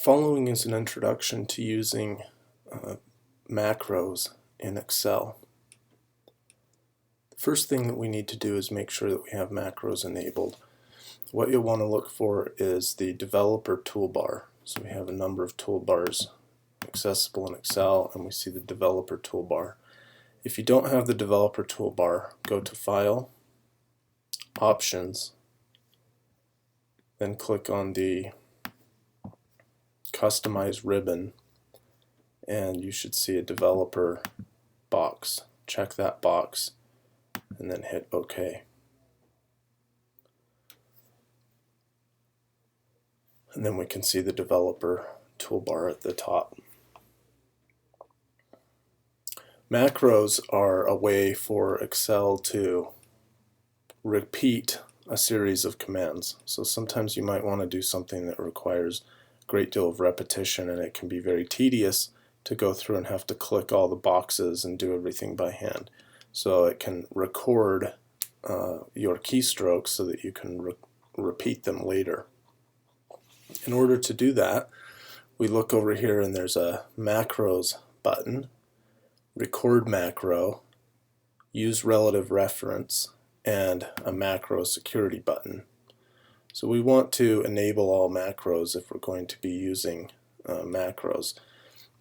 Following is an introduction to using macros in Excel. The first thing that we need to do is make sure that we have macros enabled. What you'll want to look for is the developer toolbar. So we have a number of toolbars accessible in Excel, and we see the developer toolbar. If you don't have the developer toolbar, go to File, Options, then click on the Customize ribbon, and you should see a developer box. Check that box and then hit OK. And then we can see the developer toolbar at the top. Macros are a way for Excel to repeat a series of commands. So sometimes you might want to do something that requires a great deal of repetition, and it can be very tedious to go through and have to click all the boxes and do everything by hand. So it can record your keystrokes so that you can repeat them later. In order to do that, we look over here and there's a macros button, record macro, use relative reference, and a macro security button. So we want to enable all macros if we're going to be using macros.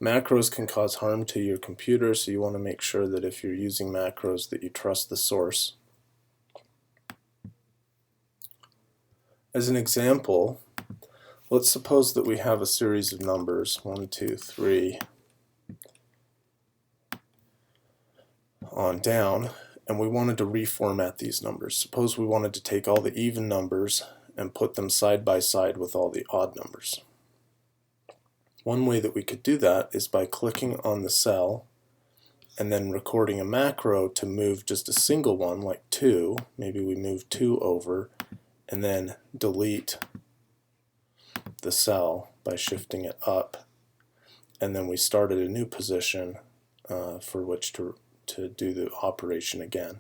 Macros can cause harm to your computer, so you want to make sure that if you're using macros that you trust the source. As an example, let's suppose that we have a series of numbers, 1, 2, 3, on down, and we wanted to reformat these numbers. Suppose we wanted to take all the even numbers and put them side by side with all the odd numbers. One way that we could do that is by clicking on the cell and then recording a macro to move just a single one, like 2. Maybe we move 2 over, and then delete the cell by shifting it up, and then we start at a new position for which to do the operation again.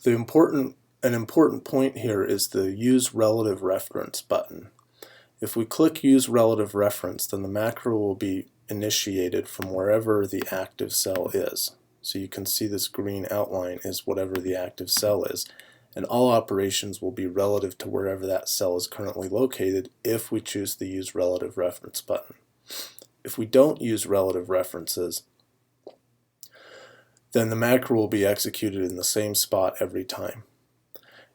An important point here is the Use Relative Reference button. If we click Use Relative Reference, then the macro will be initiated from wherever the active cell is. So you can see this green outline is whatever the active cell is, and all operations will be relative to wherever that cell is currently located if we choose the Use Relative Reference button. If we don't use relative references, then the macro will be executed in the same spot every time.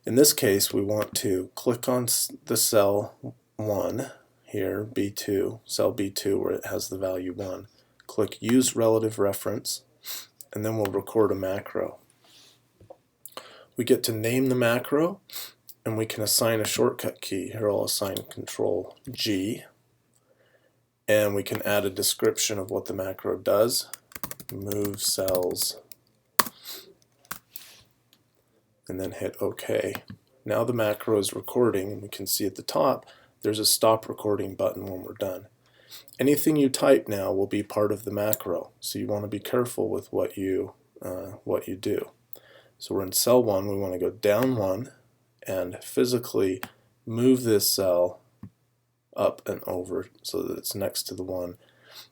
In this case, we want to click on the cell 1 here, B2, cell B2, where it has the value 1. Click Use Relative Reference, and then we'll record a macro. We get to name the macro, and we can assign a shortcut key. Here I'll assign Control G, and we can add a description of what the macro does. Move cells, and then hit OK. Now the macro is recording, and we can see at the top there's a stop recording button when we're done. Anything you type now will be part of the macro, so you want to be careful with what you do. So we're in cell 1, we want to go down 1 and physically move this cell up and over so that it's next to the 1.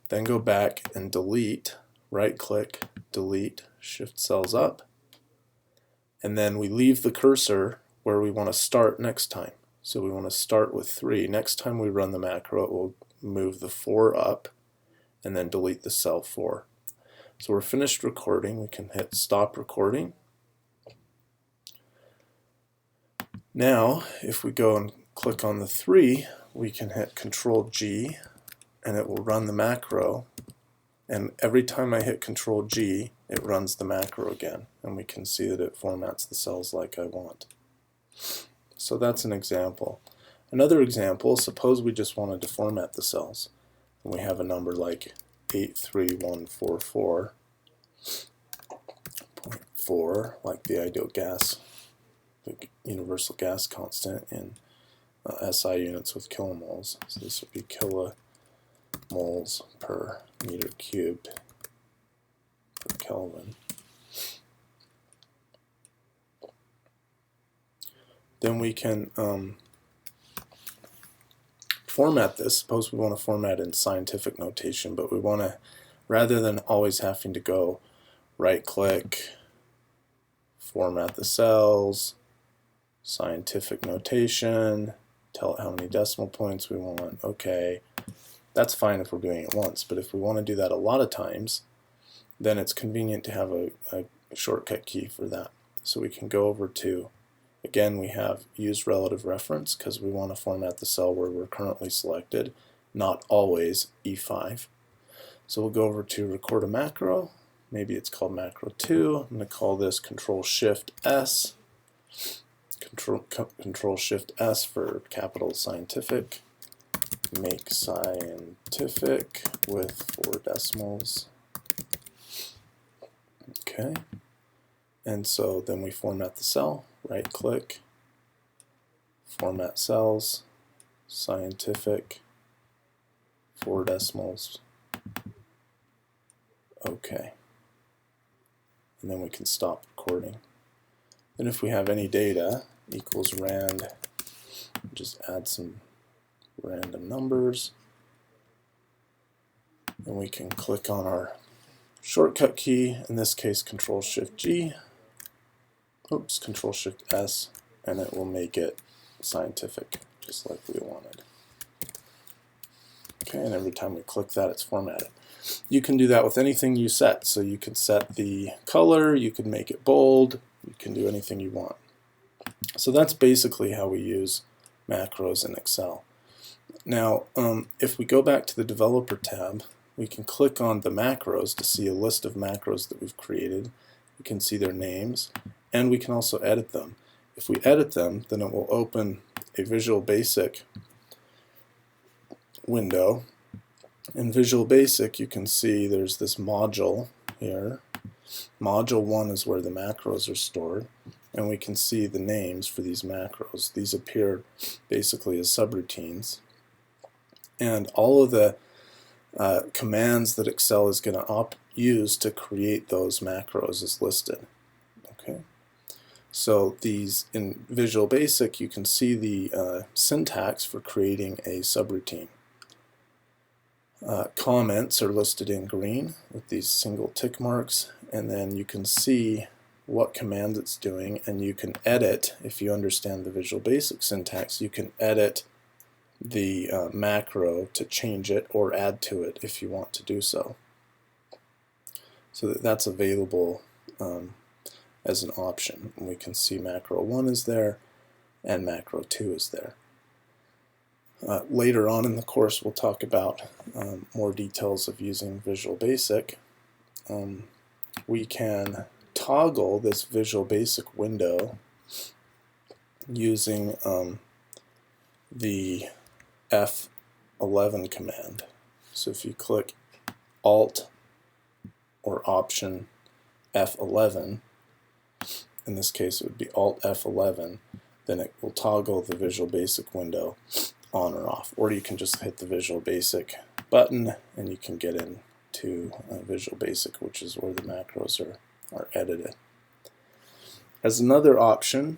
Then go back and delete, right click, delete, shift cells up, and then we leave the cursor where we want to start next time. So we want to start with 3. Next time we run the macro, it will move the 4 up and then delete the cell 4. So we're finished recording. We can hit stop recording. Now if we go and click on the 3, we can hit Control G and it will run the macro, and every time I hit Control G it runs the macro again, and we can see that it formats the cells like I want. So that's an example. Another example, suppose we just wanted to format the cells, and we have a number like 83144.4, like the ideal gas, the universal gas constant in SI units with kilomoles. So this would be kilomoles per meter cubed per Kelvin. Then we can format this, suppose we want to format in scientific notation, but we want to, rather than always having to go right click, format the cells, scientific notation, tell it how many decimal points we want. Okay, that's fine if we're doing it once, but if we want to do that a lot of times, then it's convenient to have a shortcut key for that. So we can go over to, again, we have use relative reference because we want to format the cell where we're currently selected, not always E5. So we'll go over to record a macro. Maybe it's called macro 2. I'm going to call this Control-Shift-S. Control-Shift-S for capital scientific. Make scientific with 4 decimals. Okay. And so then we format the cell, right click, format cells, scientific, 4 decimals. Okay. And then we can stop recording. Then if we have any data, equals rand, just add some random numbers. And we can click on our shortcut key, in this case Control-Shift-G, Control-Shift-S, and it will make it scientific, just like we wanted. Okay, and every time we click that, it's formatted. You can do that with anything you set. So you can set the color, you can make it bold, you can do anything you want. So that's basically how we use macros in Excel. Now, if we go back to the Developer tab, we can click on the macros to see a list of macros that we've created. We can see their names, and we can also edit them. If we edit them, then it will open a Visual Basic window. In Visual Basic, you can see there's this module here. Module 1 is where the macros are stored, and we can see the names for these macros. These appear basically as subroutines. And all of the commands that Excel is going to use to create those macros is listed. Okay. So these, in Visual Basic, you can see the syntax for creating a subroutine. Comments are listed in green with these single tick marks, and then you can see what command it's doing, and you can edit, if you understand the Visual Basic syntax, you can edit the macro to change it or add to it if you want to do so. So that's available as an option. And we can see macro 1 is there and macro 2 is there. Later on in the course we'll talk about more details of using Visual Basic. We can toggle this Visual Basic window using the F11 command. So if you click Alt or Option F11, in this case it would be Alt F11, then it will toggle the Visual Basic window on or off. Or you can just hit the Visual Basic button and you can get into Visual Basic, which is where the macros are edited. As another option,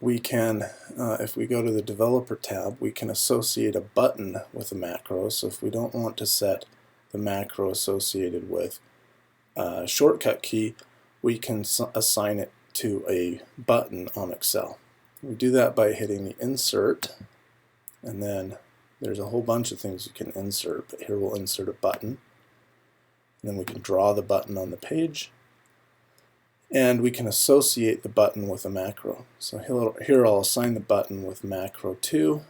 we can, if we go to the Developer tab, we can associate a button with a macro. So if we don't want to set the macro associated with a shortcut key, we can assign it to a button on Excel. We do that by hitting the Insert, and then there's a whole bunch of things you can insert, but here we'll insert a button. And then we can draw the button on the page, and we can associate the button with a macro. So here I'll assign the button with macro 2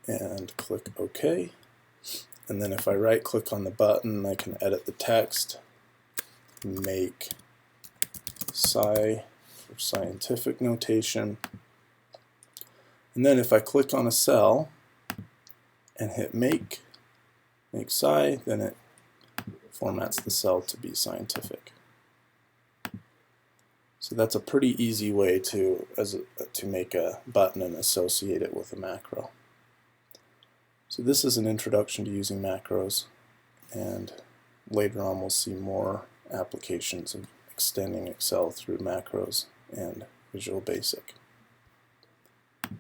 and click OK. And then if I right click on the button, I can edit the text, make sci for scientific notation. And then if I click on a cell and hit make sci, then it formats the cell to be scientific. So that's a pretty easy way to make a button and associate it with a macro. So this is an introduction to using macros, and later on we'll see more applications of extending Excel through macros and Visual Basic.